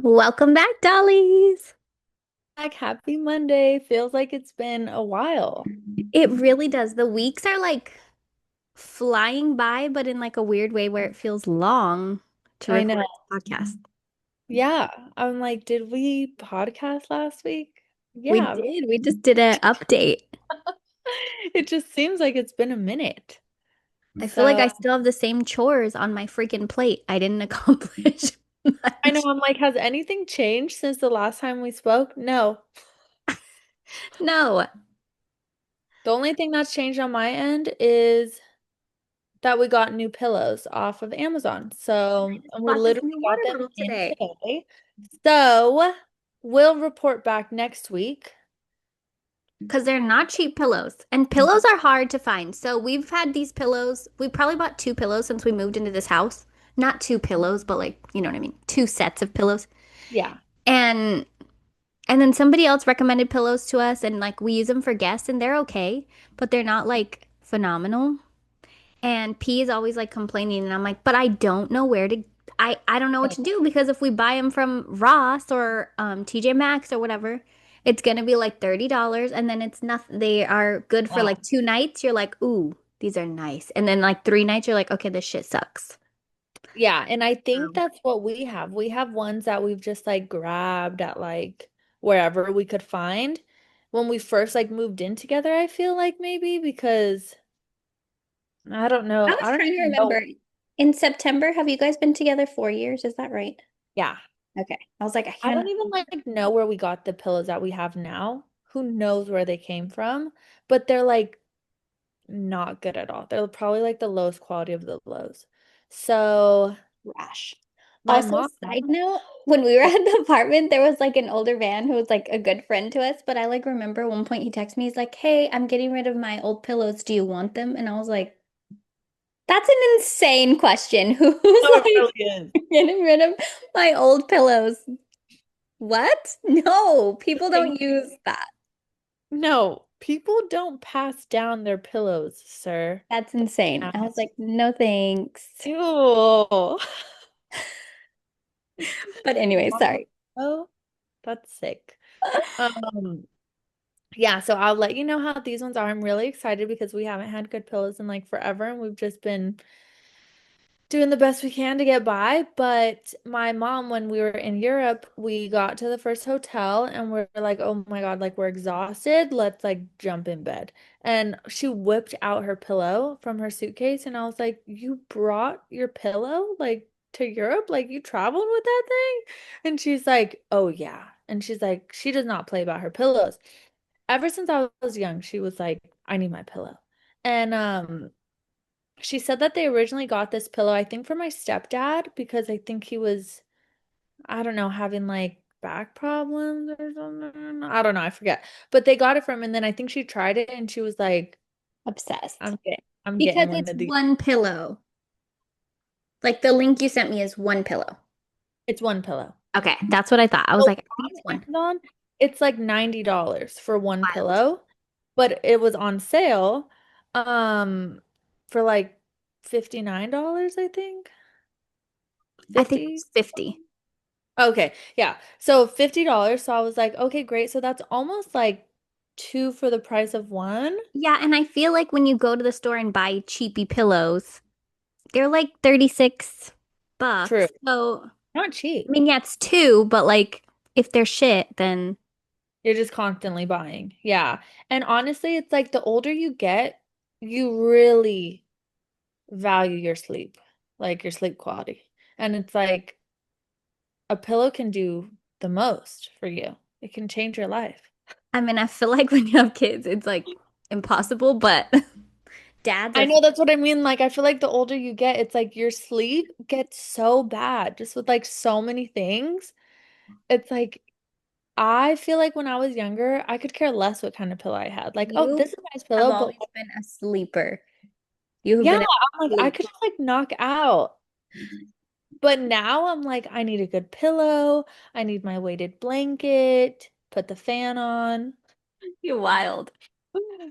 Welcome back, Dollies. Back. Happy Monday. Feels like it's been a while. It really does. The weeks are like flying by, but in like a weird way where it feels long to I record know. this podcast. Yeah. I'm like, did we podcast last week? We Yeah. did. We just did an update. It just seems like it's been a minute. I feel like So I still have the same chores on my freaking plate. I didn't accomplish I know much. I'm like, has anything changed since the last time we spoke? No. No, The only thing that's changed on my end is that we got new pillows off of Amazon. So and we bought this literally new got water them bottle in today. today. So we'll report back next week. Because they're not cheap pillows. And pillows are hard to find. So we've had these pillows. We probably bought two pillows since we moved into this house. Not two pillows, but like, you know what I mean? Two sets of pillows. Yeah. And and then somebody else recommended pillows to us and like we use them for guests and they're okay, but they're not like phenomenal. And P is always like complaining and I'm like, "But I don't know where to I don't know what to do because if we buy them from Ross or TJ Maxx or whatever, it's gonna be like $30 and then it's nothing. They are good for Wow. like 2 nights. You're like, ooh, these are nice. And then like 3 nights, you're like, okay, this shit sucks. Yeah, and I think Um, that's what we have. We have ones that we've just like grabbed at like wherever we could find. When we first like moved in together, I feel like maybe because I don't I know. was I don't trying to even know. remember. In September, have you guys been together 4 years? Is that right? Yeah. Okay. I was like, I I don't can't. even like know where we got the pillows that we have now. Who knows where they came from? But they're like not good at all. They're probably like the lowest quality of the lows. So Rash. my Also, mom, side note, when we were at the apartment, there was like an older man who was like a good friend to us. But I like remember one point he texted me, he's like, "Hey, I'm getting rid of my old pillows. Do you want them?" And I was like, "That's an insane question. Who's no, it like really is. getting rid of my old pillows? What? No, people Thank don't use that. No, people don't pass down their pillows, sir. That's insane." Yeah. I was like, "No, thanks." Ew. But anyway, sorry. Oh, that's sick. Um, yeah, so I'll let you know how these ones are. I'm really excited because we haven't had good pillows in like forever and we've just been doing the best we can to get by. But my mom, when we were in Europe, we got to the first hotel and we're like, oh my God, like we're exhausted. Let's like jump in bed. And she whipped out her pillow from her suitcase. And I was like, you brought your pillow like to Europe? Like you traveled with that thing? And she's like, oh yeah. And she's like, she does not play about her pillows. Ever since I was young, she was like, I need my pillow. And she said that they originally got this pillow, I think, for my stepdad because I think he was, I don't know, having like back problems or something. I don't know, I forget. But they got it from him, and then I think she tried it and she was like, Obsessed. I'm getting Because one it's of these. one pillow. Like the link you sent me is one pillow. It's one pillow. Okay, that's what I thought. I was So like, I think it's on one. Amazon, it's like $90 for one Wild. pillow, but it was on sale for like $59, I think. I think it 50. was 50. Okay, yeah. So $50. So I was like, okay, great. So that's almost like two for the price of one. Yeah, and I feel like when you go to the store and buy cheapy pillows, they're like 36 True. bucks. So, Not I cheap. mean, yeah, it's two, but like if they're shit, then You're just constantly buying. Yeah. And honestly, it's like the older you get, you really value your sleep, like your sleep quality. And it's like a pillow can do the most for you. It can change your life. I mean, I feel like when you have kids, it's like impossible, but dads I are know that's what I mean. Like, I feel like the older you get, it's like your sleep gets so bad just with like so many things. It's like I feel like when I was younger, I could care less what kind of pillow I had. Like, oh, you this is a nice have pillow, but always been a sleeper. You have yeah, been a I'm like I sleep. could just like knock out. But now I'm like, I need a good pillow. I need my weighted blanket, put the fan on. You're wild.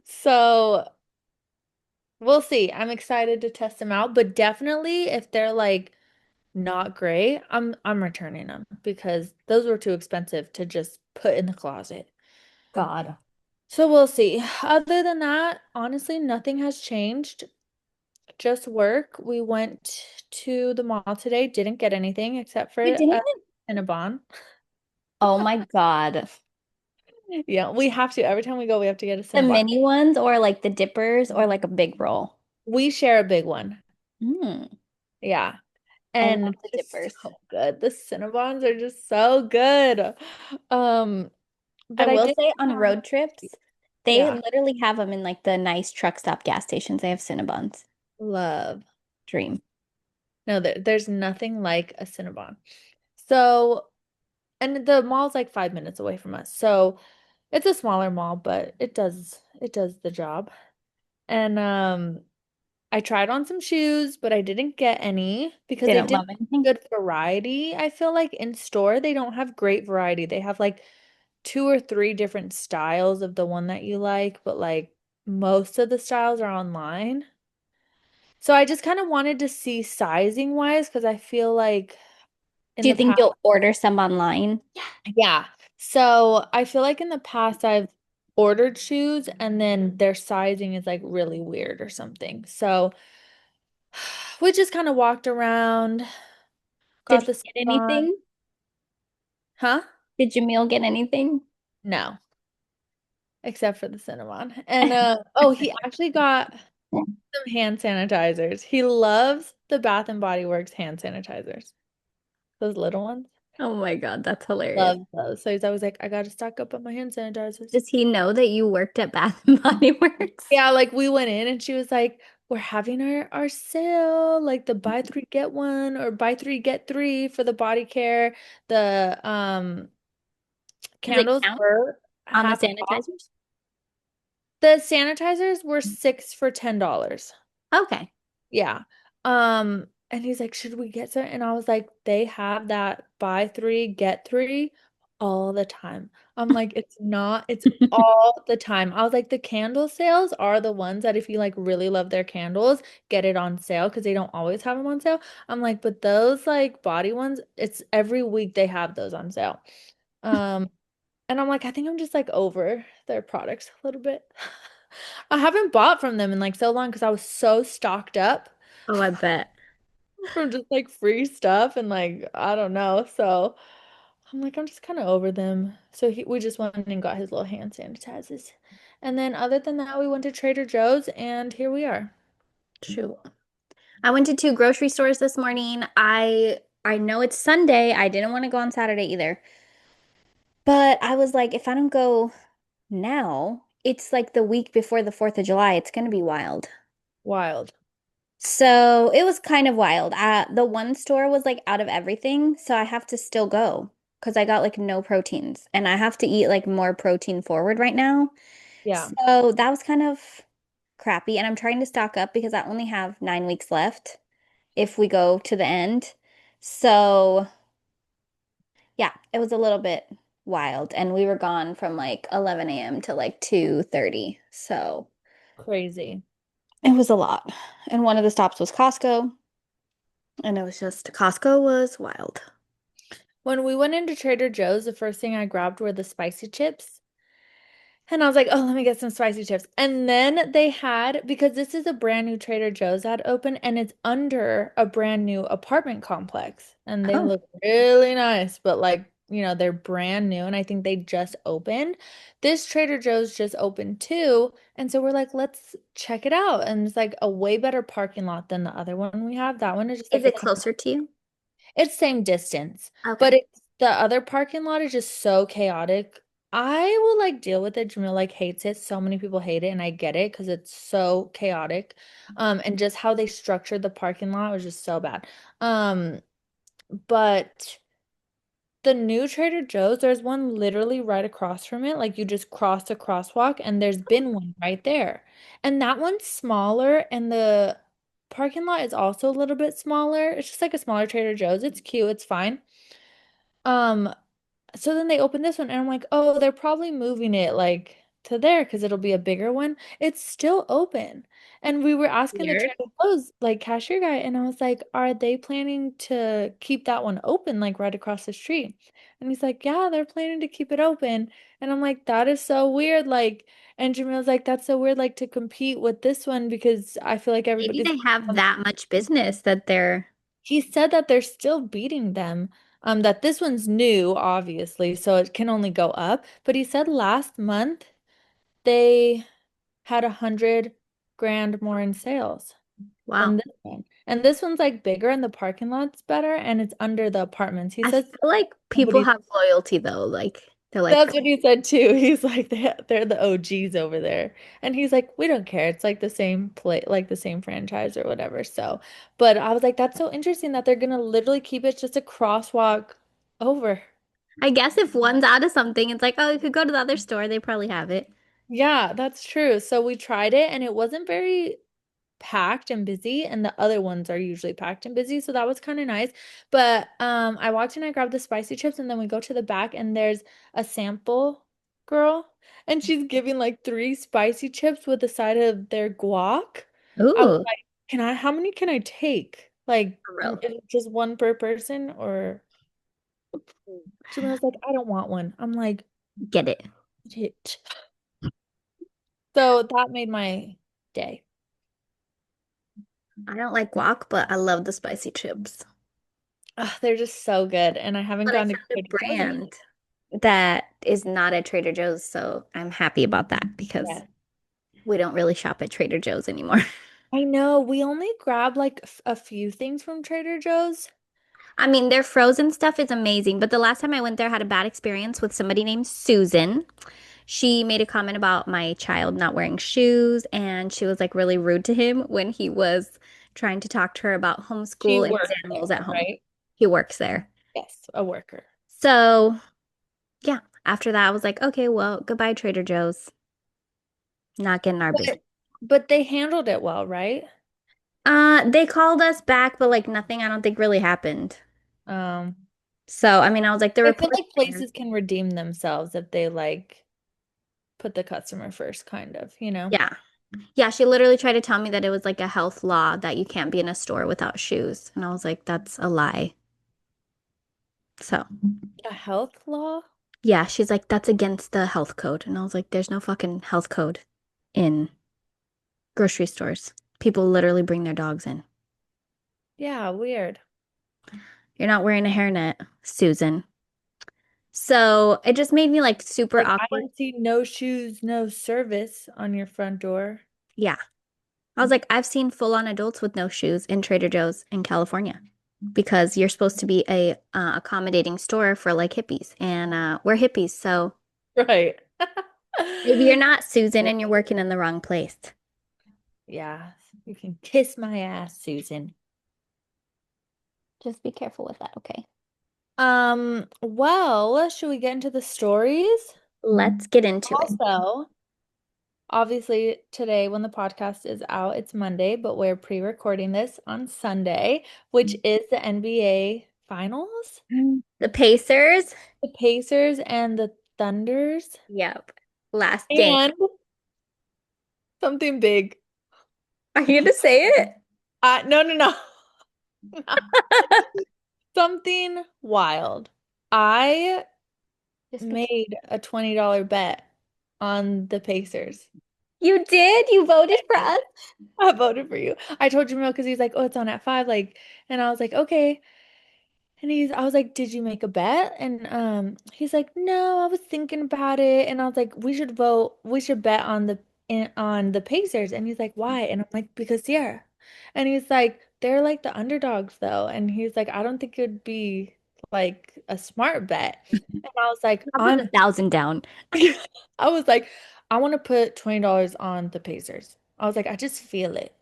So we'll see. I'm excited to test them out, but definitely if they're like not great, I'm returning them because those were too expensive to just put in the closet. God. So we'll see. Other than that, honestly, nothing has changed. Just work. We went to the mall today, didn't get anything except for You didn't? a Cinnabon. Oh my God. Yeah, we have to. Every time we go, we have to get a The Cinnabon. mini ones or like the dippers or like a big roll? We share a big one. Mm, Yeah. I And love it's the just dippers. so good. The Cinnabons are just so good. Um, I but I will did say on have, road trips, they yeah, literally have them in like the nice truck stop gas stations. They have Cinnabons. love. Dream. No, there's nothing like a Cinnabon. So, and the mall's like 5 minutes away from us. So it's a smaller mall, but it does the job. And I tried on some shoes, but I didn't get any because they Didn't didn't love anything. have good variety. I feel like in store they don't have great variety. They have like two or three different styles of the one that you like, but like most of the styles are online. So I just kind of wanted to see sizing wise because I feel like in Do you the think past, you'll order some online? yeah. So I feel like in the past I've ordered shoes and then their sizing is like really weird or something. So we just kind of walked around, Did got he the get on. anything? Huh? Did Jamil get anything? No, except for the Cinnabon. And oh, he actually got some hand sanitizers. He loves the Bath and Body Works hand sanitizers. Those little ones. Oh my God, that's hilarious. Love those. So he's always like, I gotta stock up on my hand sanitizers. Does he know that you worked at Bath and Body Works? Yeah, like we went in and she was like, we're having our sale, like the buy three get one or buy three get three for the body care. The Does it candles count were on the half off. sanitizers? The sanitizers were six for $10. Okay. Yeah. And he's like, should we get some? And I was like, they have that buy three, get three all the time. I'm like, it's not, it's all the time. I was like, the candle sales are the ones that if you like really love their candles, get it on sale because they don't always have them on sale. I'm like, but those like body ones, it's every week they have those on sale. Um, and I'm like, I think I'm just like over their products a little bit. I haven't bought from them in like so long because I was so stocked up Oh, I bet. from just like free stuff and like I don't know. So I'm like, I'm just kind of over them. So we just went and got his little hand sanitizers. And then other than that, we went to Trader Joe's and here we are. Shoot. I went to two grocery stores this morning. I know it's Sunday. I didn't want to go on Saturday either. But I was like, if I don't go now, it's like the week before the 4th of July. It's going to be wild. Wild. So it was kind of wild. The one store was like out of everything, so I have to still go because I got like no proteins and I have to eat like more protein forward right now. Yeah, So that was kind of crappy. And I'm trying to stock up because I only have 9 weeks left if we go to the end. So yeah, it was a little bit wild. And we were gone from like 11 a.m. to like 2:30. So crazy. it was a lot. And one of the stops was Costco. And it was just, Costco was wild. When we went into Trader Joe's, the first thing I grabbed were the spicy chips. And I was like, oh, let me get some spicy chips. And then they had, because this is a brand new Trader Joe's that opened and it's under a brand new apartment complex. And they Oh, look really nice, but like, they're brand new. And I think they just opened. This Trader Joe's just opened too. And so we're like, let's check it out. And it's like a way better parking lot than the other one we have. That one is just is like a it teeny closer to you? it's same distance, but Okay. it's the other parking lot is just so chaotic. I will like deal with it. Jamil like hates it. So many people hate it, and I get it because it's so chaotic. And just how they structured the parking lot was just so bad. But the new Trader Joe's, there's one literally right across from it. Like you just cross a crosswalk, and there's been one right there. And that one's smaller, and the parking lot is also a little bit smaller. It's just like a smaller Trader Joe's. It's cute, it's fine. Um, so then they opened this one, and I'm like, oh, they're probably moving it like to there because it'll be a bigger one. It's still open. And we were asking the Weird. Trader Joe's like cashier guy, and I was like, are they planning to keep that one open like right across the street? And he's like, yeah, they're planning to keep it open. And I'm like, that is so weird. Like, and Jamil's like, that's so weird, like to compete with this one because I feel like Maybe everybody's they have that much business that they're, he said that they're still beating them. That this one's new, obviously, so it can only go up. But he said last month they had 100 grand more in sales than wow. this one. And this one's like bigger and the parking lot's better and it's under the apartments. He I says feel like people nobody. have loyalty though. Like they're like, That's what he said too. He's like they're the OGs over there. And he's like, we don't care. It's like the same play, like the same franchise or whatever. So, but I was like, that's so interesting that they're gonna literally keep it just a crosswalk over. I guess if one's out of something, it's like, oh, you could go to the other store. They probably have it. Yeah, that's true. So we tried it and it wasn't very packed and busy, and the other ones are usually packed and busy, so that was kind of nice. But I walked in, I grabbed the spicy chips, and then we go to the back and there's a sample girl and she's giving like 3 spicy chips with a side of their guac. I was Ooh, like, how many can I take? Like, for real. is it just one per person? Or Jamila's like, I don't want one. I'm like, Get it. "Shit." So that made my day. I don't like guac, but I love the spicy chips. Ugh, they're just so good, and I haven't But I gone to found a Trader Joe's in brand that is not at Trader Joe's, so I'm happy about that because yeah. we don't really shop at Trader Joe's anymore. I know. We only grab like a few things from Trader Joe's. I mean, their frozen stuff is amazing, but the last time I went there, I had a bad experience with somebody named Susan. She made a comment about my child not wearing shoes, and she was like really rude to him when he was trying to talk to her about She homeschool and his works animals there, at home. right? He works there. Yes, a worker. So, yeah, after that, I was like, okay, well, goodbye, Trader Joe's. Not getting our business. But but they handled it well, right? They called us back, but like nothing, I don't think really happened. Um, So, I mean, I was like, the I feel report's like there. places can redeem themselves if they like put the customer first, kind of, you know? Yeah. Yeah, she literally tried to tell me that it was like a health law that you can't be in a store without shoes. And I was like, that's a lie. So, A health law? yeah, she's like, that's against the health code. And I was like, there's no fucking health code in grocery stores. People literally bring their dogs in. Yeah, weird. You're not wearing a hairnet, Susan. So it just made me like super Like, I awkward. don't see no shoes, no service on your front door. Yeah. I was like, I've seen full-on adults with no shoes in Trader Joe's in California because you're supposed to be a accommodating store for like hippies, and we're hippies, so Right. maybe you're not Susan and you're working in the wrong place. Yeah, you can kiss my ass, Susan. Just be careful with that, okay? Well, should we get into the stories? Let's get into it. Also, obviously, today when the podcast is out, it's Monday, but we're pre-recording this on Sunday, which is the NBA Finals. The Pacers. The Pacers and the Thunders. Yep. Last game. And something big. Are you gonna say it? No, no, no. No. Something wild. I Just be made a $20 bet on the Pacers. You did? You voted for us? I voted for you. I told Jamil because he's like, oh, it's on at 5, like, and I was like, okay. And I was like, did you make a bet? And he's like, no, I was thinking about it. And I was like, we should bet on on the Pacers. And he's like, why? And I'm like, because Sierra. And he's like, they're like the underdogs though. And he's like, I don't think it'd be like a smart bet. And I was like, I put 1,000 down. I was like, I want to put $20 on the Pacers. I was like, I just feel it.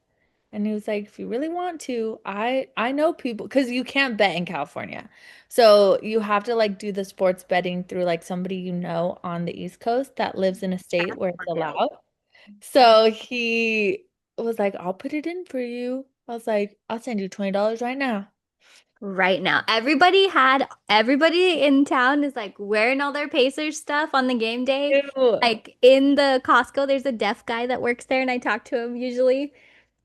And he was like, if you really want to, I know people because you can't bet in California. So you have to like do the sports betting through like somebody you know on the East Coast that lives in a state where it's allowed. So he was like, I'll put it in for you. I was like, I'll send you $20 right now. right now. Everybody in town is like wearing all their Pacers stuff on the game day. Ew. Like in the Costco, there's a deaf guy that works there and I talk to him usually.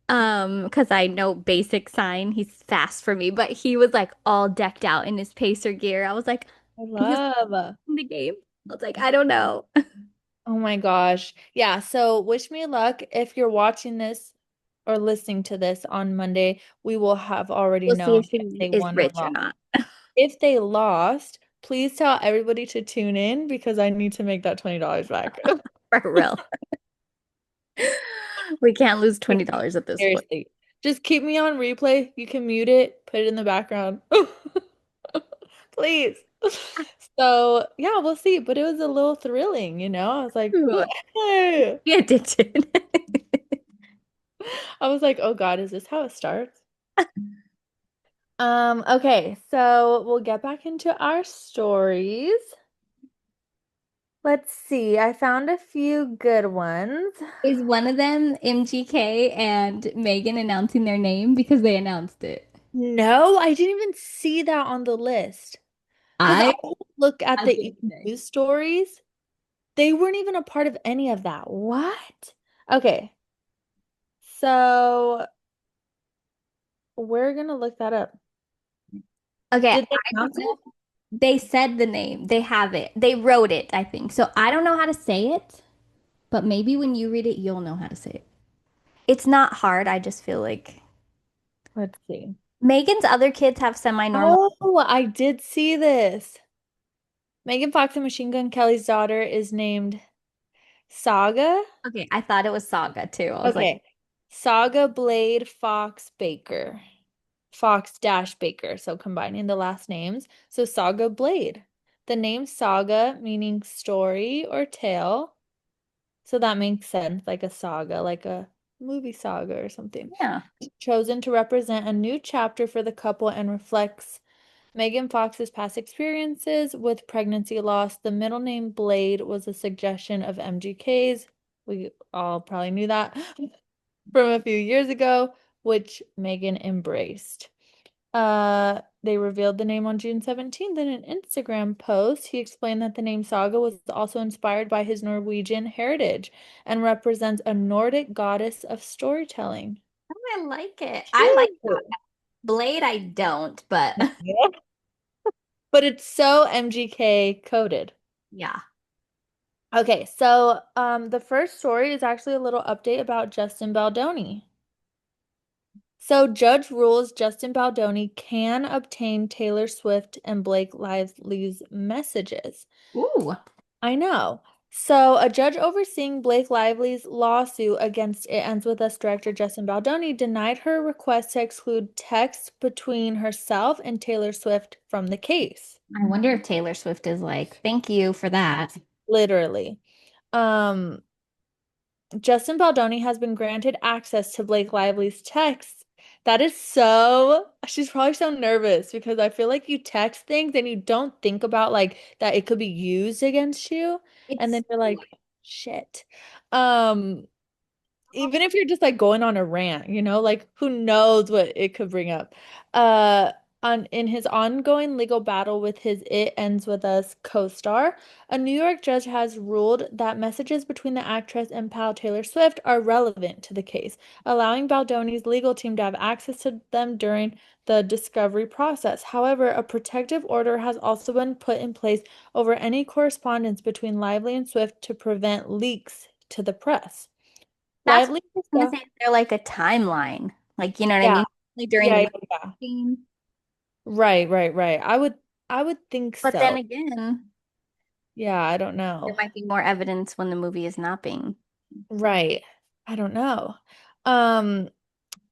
Because I know basic sign. He's fast for me, but he was like all decked out in his Pacer gear. I was like, I he's love. in the game. I was like, I don't know. Oh my gosh. Yeah, so wish me luck. If you're watching this or listening to this on Monday, we will have already We'll see known if if he they is won or rich or lost. not. If they lost, please tell everybody to tune in because I need to make that $20 back. For real. We can't lose $20 at this point. Seriously. Just keep me on replay. You can mute it, put it in the background. Please. So, yeah, we'll see. But it was a little thrilling, you know? I was like, Ooh, hey. be addicted. I was like, oh God, is this how it starts? Okay, so we'll get back into our stories. Let's see. I found a few good ones. Is one of them MGK and Megan announcing their name because they announced it? No, I didn't even see that on the list. Because I I look at I the did today. news stories. They weren't even a part of any of that. What? Okay, so we're gonna look that up. Okay, I Did they don't announce know. it? They said the name. They have it. They wrote it, I think. So I don't know how to say it, but maybe when you read it, you'll know how to say it. It's not hard. I just feel like Let's see. Megan's other kids have semi-normal. Oh, I did see this. Megan Fox and Machine Gun Kelly's daughter is named Saga. Okay, I thought it was Saga too. I was like, Okay. Saga Blade Fox Baker. Fox dash Baker. So combining the last names. So Saga Blade. The name Saga meaning story or tale. So that makes sense, like a saga, like a movie saga or something. yeah. Chosen to represent a new chapter for the couple and reflects Megan Fox's past experiences with pregnancy loss. The middle name Blade was a suggestion of MGK's. We all probably knew that from a few years ago, which Megan embraced. They revealed the name on June 17th in an Instagram post. He explained that the name Saga was also inspired by his Norwegian heritage and represents a Nordic goddess of storytelling. I like it. I like Cute. Blade, I don't, but Yeah. But it's so MGK coded. yeah. Okay, so the first story is actually a little update about Justin Baldoni. So judge rules Justin Baldoni can obtain Taylor Swift and Blake Lively's messages. Ooh. I know. So, a judge overseeing Blake Lively's lawsuit against It Ends With Us director Justin Baldoni denied her request to exclude texts between herself and Taylor Swift from the case. I wonder if Taylor Swift is like, thank you for that. Literally. Um, Justin Baldoni has been granted access to Blake Lively's texts. That is so, she's probably so nervous because I feel like you text things and you don't think about like that it could be used against you. And It's then you're like, shit. Um, Even if you're just like going on a rant, you know, like who knows what it could bring up. Uh on in his ongoing legal battle with his It Ends With Us co-star, a New York judge has ruled that messages between the actress and pal Taylor Swift are relevant to the case, allowing Baldoni's legal team to have access to them during the discovery process. However, a protective order has also been put in place over any correspondence between Lively and Swift to prevent leaks to the press. that's what Lively I'm gonna herself. say. They're like a timeline. Like, you know what I Yeah, mean? Like during yeah, the yeah, movie yeah. scene. Right, right, right. I would think But then so. again, Yeah, I don't there know. might be more evidence when the movie is not being. Right. I don't know. Um,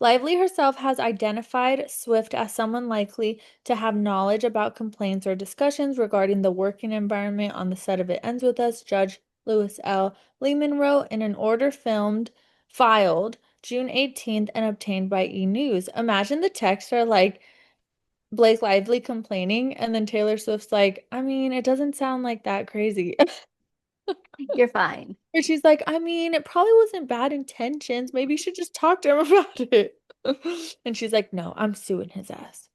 Lively herself has identified Swift as someone likely to have knowledge about complaints or discussions regarding the working environment on the set of It Ends With Us, Judge Lewis L. Lehman wrote in an order filed June 18th and obtained by E! News. Imagine the texts are like, Blake Lively complaining, and then Taylor Swift's like, I mean, it doesn't sound like that crazy. You're fine. Or she's like, I mean, it probably wasn't bad intentions. Maybe you should just talk to him about it. And she's like, no, I'm suing his ass.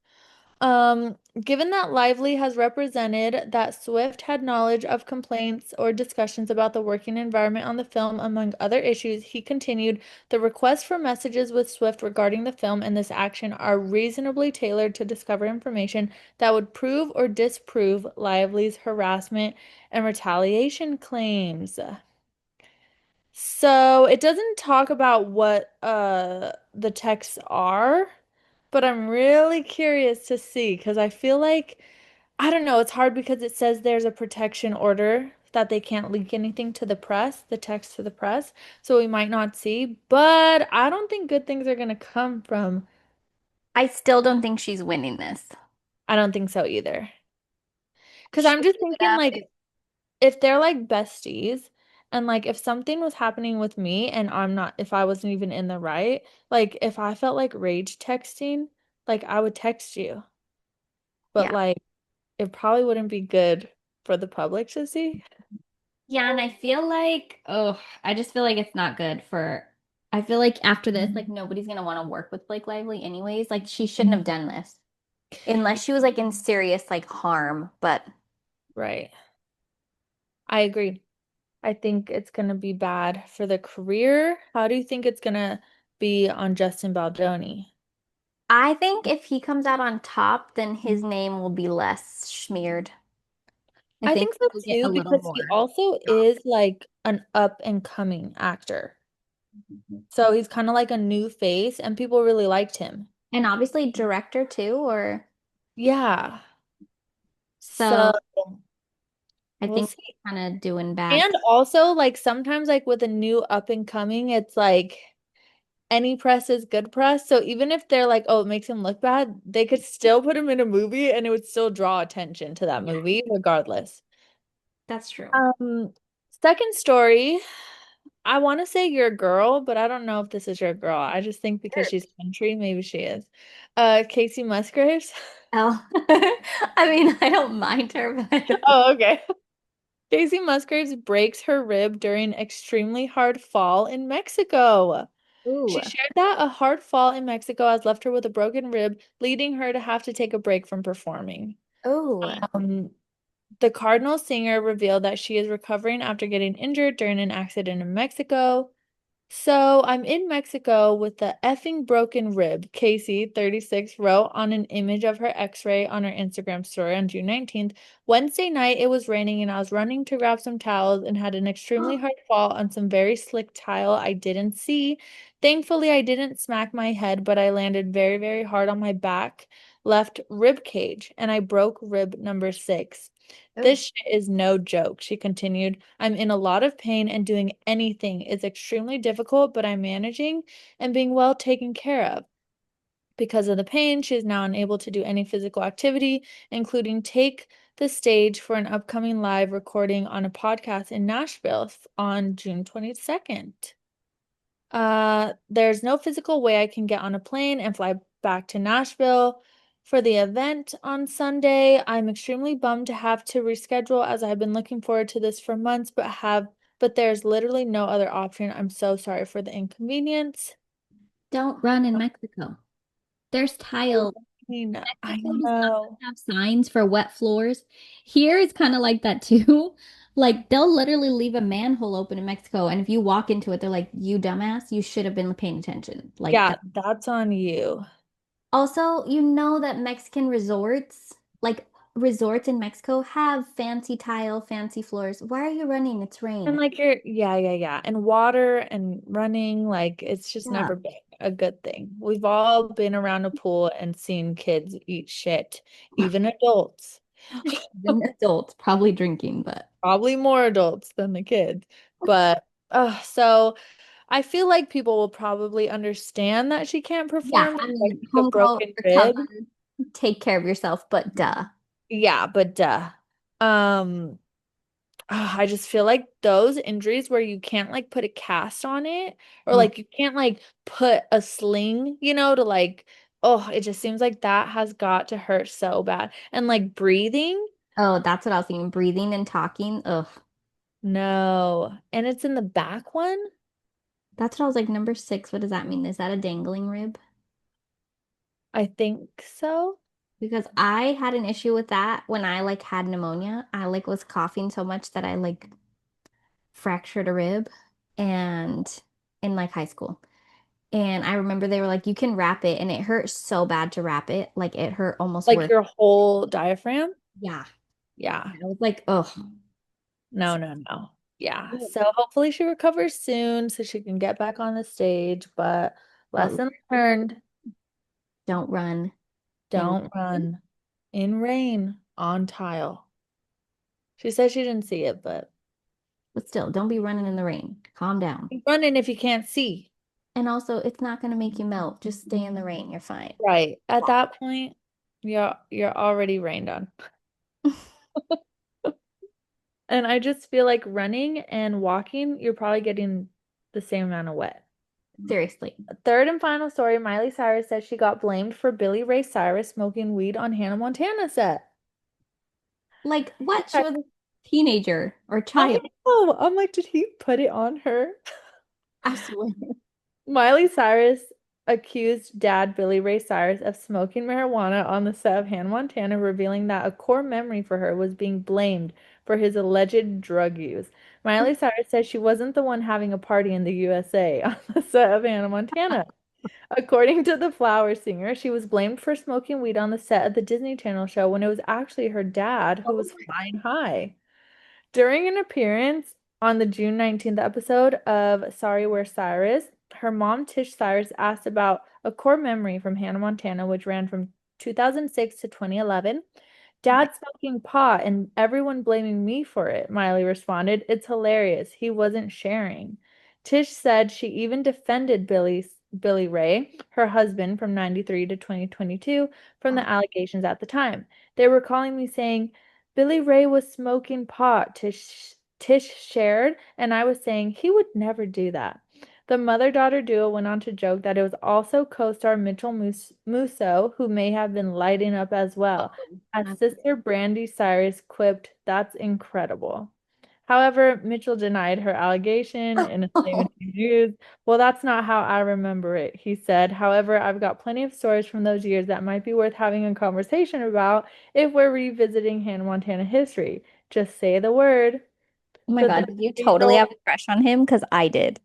Given that Lively has represented that Swift had knowledge of complaints or discussions about the working environment on the film, among other issues, he continued, the requests for messages with Swift regarding the film and this action are reasonably tailored to discover information that would prove or disprove Lively's harassment and retaliation claims. So it doesn't talk about what the texts are, but I'm really curious to see because I feel like I don't know, it's hard because it says there's a protection order that they can't leak anything to the press, the text to the press, so we might not see, but I don't think good things are gonna come from. I still don't think she's winning this. I don't think so either. Because She'll I'm just give it thinking up like if if they're like besties and like if something was happening with me and I'm not if I wasn't even in the right, like if I felt like rage texting, like I would text you. But yeah. like it probably wouldn't be good for the public to see. Yeah, and I feel like, oh, I just feel like it's not good for. I feel like after this, like nobody's gonna want to work with Blake Lively anyways. Like she shouldn't have done this unless she was like in serious like harm. But Right. I agree. I think it's gonna be bad for the career. How do you think it's gonna be on Justin Baldoni? I think if he comes out on top, then his name will be less smeared. I I think think so he'll get a too, little because he more. also is like an up and coming actor. So he's kind of like a new face and people really liked him. And obviously director too, or Yeah. So so I we'll think see. kind of doing bad. And also like sometimes like with a new up and coming, it's like any press is good press. So even if they're like, oh, it makes him look bad, they could still put him in a movie and it would still draw attention to that Yeah, movie yeah, regardless. that's true. Um, Second story, I want to say you're a girl, but I don't know if this is your girl. I just think because Sure. she's country, maybe she is. Casey Musgraves. Oh, I mean, I don't mind her, but Oh, okay. Casey Musgraves breaks her rib during extremely hard fall in Mexico. ooh, She shared that a hard fall in Mexico has left her with a broken rib, leading her to have to take a break from performing. ooh. Um, the Cardinal singer revealed that she is recovering after getting injured during an accident in Mexico. So I'm in Mexico with the effing broken rib, Casey, 36, wrote on an image of her x-ray on her Instagram story on June 19th. Wednesday night, it was raining and I was running to grab some towels and had an extremely hard fall on some very slick tile I didn't see. Thankfully, I didn't smack my head, but I landed very, very hard on my back, left rib cage, and I broke rib number 6. Oh, This shit is no joke, she continued. I'm in a lot of pain and doing anything is extremely difficult, but I'm managing and being well taken care of. Because of the pain, she is now unable to do any physical activity, including take the stage for an upcoming live recording on a podcast in Nashville on June 22nd. There's no physical way I can get on a plane and fly back to Nashville for the event on Sunday. I'm extremely bummed to have to reschedule as I've been looking forward to this for months, but there's literally no other option. I'm so sorry for the inconvenience. don't run in Mexico. There's tile. I Mexico does not know. have signs for wet floors. Here it's kind of like that too. Like they'll literally leave a manhole open in Mexico, and if you walk into it, they're like, "You dumbass, you should have been paying attention." Like Yeah, that. that's on you. Also, you know that Mexican resorts, like resorts in Mexico, have fancy tile, fancy floors. Why are you running? It's And rain. like yeah. And water and running, like it's just Yeah. never been a good thing. We've all been around a pool and seen kids eat shit, even adults. Even adults probably drinking, but Probably more adults than the kids. But so I feel like people will probably understand that she can't yeah, perform I like mean, a homegirl broken rib. recover, take care of yourself, but duh. Yeah, but duh. Um I just feel like those injuries where you can't like put a cast on it or Mm. like you can't like put a sling, to like, oh, it just seems like that has got to hurt so bad. And like breathing, Oh, that's what I was thinking. Breathing and talking. Ugh. no. And it's in the back one? That's what I was like, number six. What does that mean? Is that a dangling rib? I think so. Because I had an issue with that when I like had pneumonia. I like was coughing so much that I like fractured a rib and in like high school. And I remember they were like, you can wrap it, and it hurt so bad to wrap it. Like it hurt almost Like worse. your whole diaphragm? Yeah. Yeah. I was like, oh, No, no, no. Yeah. So hopefully she recovers soon so she can get back on the stage. But but lesson learned, don't run in. don't run in rain on tile. She said she didn't see it, but But still, don't be running in the rain. Calm down. keep running if you can't see. And also, it's not going to make you melt. Just stay in the rain. You're fine. Right. At that point, you're already rained on. And I just feel like running and walking, you're probably getting the same amount of wet. Seriously. Third and final story, Miley Cyrus says she got blamed for Billy Ray Cyrus smoking weed on Hannah Montana set. Like, what? She was a teenager or I child. know. I'm like, did he put it on her? I swear. Miley Cyrus accused dad Billy Ray Cyrus of smoking marijuana on the set of Hannah Montana, revealing that a core memory for her was being blamed for his alleged drug use. Miley Cyrus says she wasn't the one having a party in the USA on the set of Hannah Montana. According to the Flower Singer, she was blamed for smoking weed on the set of the Disney Channel show when it was actually her dad who Oh was flying high. During an appearance on the June 19th episode of Sorry We're Cyrus, her mom Tish Cyrus asked about a core memory from Hannah Montana, which ran from 2006 to 2011. my. Dad smoking pot and everyone blaming me for it, Miley responded. It's hilarious. He wasn't sharing. Tish said she even defended Billy Ray, her husband from 93 to 2022, from the allegations at the time. They were calling me saying, Billy Ray was smoking pot, Tish shared, and I was saying he would never do that. The mother-daughter duo went on to joke that it was also co-star Mitchell Musso who may have been lighting up as Oh, well. As my. sister Brandy Cyrus quipped, "That's incredible." However, Mitchell denied her allegation in a statement he used. Well, that's not how I remember it, he said. However, I've got plenty of stories from those years that might be worth having a conversation about if we're revisiting Hannah Montana history. Just say the word. Oh my The God, did you 33-year-old, totally have a crush on him? Because I did.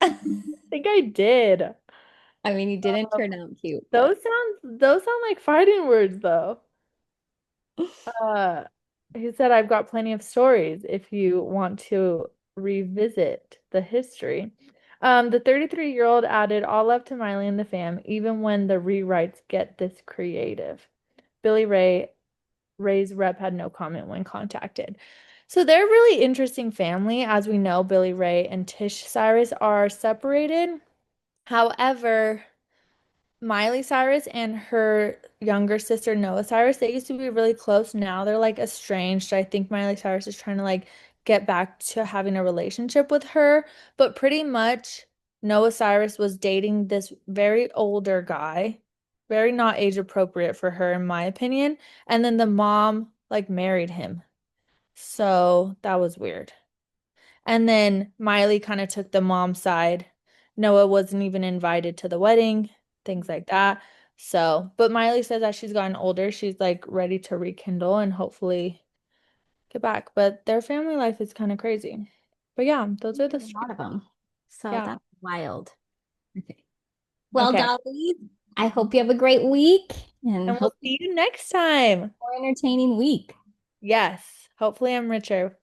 I think I did. I mean, he didn't Um, turn out cute, but those sound like fighting words though. Uh, he said, I've got plenty of stories if you want to revisit the history. The 33-year-old added, all love to Miley and the fam, even when the rewrites get this creative. Ray's rep had no comment when contacted. So they're a really interesting family. As we know, Billy Ray and Tish Cyrus are separated. However, Miley Cyrus and her younger sister Noah Cyrus, they used to be really close. Now they're like estranged. I think Miley Cyrus is trying to like get back to having a relationship with her, but pretty much Noah Cyrus was dating this very older guy, very not age appropriate for her in my opinion, and then the mom like married him. So that was weird. And then Miley kind of took the mom side. Noah wasn't even invited to the wedding, things like that. So, but Miley says as she's gotten older, she's like ready to rekindle and hopefully get back. But their family life is kind of crazy. But yeah, those are the there's a lot stories. of them. So Yeah. that's wild. Okay. Well, Okay. Dolly, I hope you have a great week and And we'll hope you see you next time. have a more entertaining week. Yes. Hopefully I'm richer.